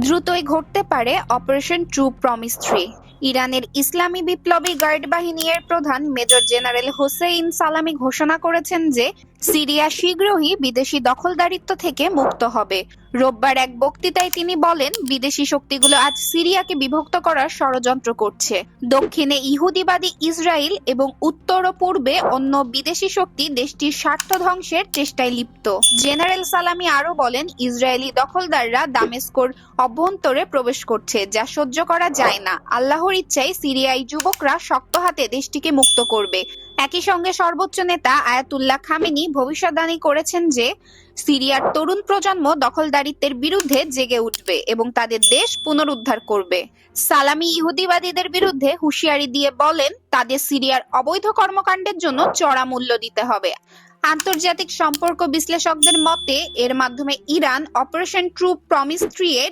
দ্রুতই ঘটতে পারে অপারেশন ট্রু প্রমিস 3। ইরানের ইসলামী বিপ্লবী গার্ড বাহিনীর প্রধান মেজর জেনারেল হোসেইন সালামি ঘোষণা করেছেন যে সিরিয়া শীঘ্রই বিদেশি দখলদারিত্ব থেকে মুক্ত হবে। রোববার এক বক্তৃতায় তিনি বলেন, বিদেশি শক্তিগুলো আজ সিরিয়াকে বিভক্ত করার ষড়যন্ত্র করছে। দক্ষিণে ইহুদিবাদী ইসরায়েল এবং উত্তর ও পূর্বে অন্য বিদেশি শক্তি দেশটির স্বার্থ ধ্বংসের চেষ্টায় লিপ্ত। জেনারেল সালামি আরও বলেন, ইসরায়েলি দখলদাররা দামেস্কোর অভ্যন্তরে প্রবেশ করছে, যা সহ্য করা যায় না। আল্লাহর ইচ্ছায় সিরিয়ায় যুবকরা শক্ত হাতে দেশটিকে মুক্ত করবে। একই সঙ্গে সর্বোচ্চ নেতা আয়াতুল্লাহ খামেনি ভবিষ্যদ্বাণী করেছেন যে সিরিয়ার তরুণ প্রজন্ম দখলদারিত্বের বিরুদ্ধে জেগে উঠবে এবং তাদের দেশ পুনরুদ্ধার করবে। সালামি ইহুদিবাদীদের বিরুদ্ধে হুঁশিয়ারি দিয়ে বলেন, তাদের সিরিয়ার অবৈধ কর্মকাণ্ডের জন্য চড়া মূল্য দিতে হবে। আন্তর্জাতিক সম্পর্ক বিশ্লেষকদের মতে এর মাধ্যমে ইরান অপারেশন ট্রু প্রমিস 3 এর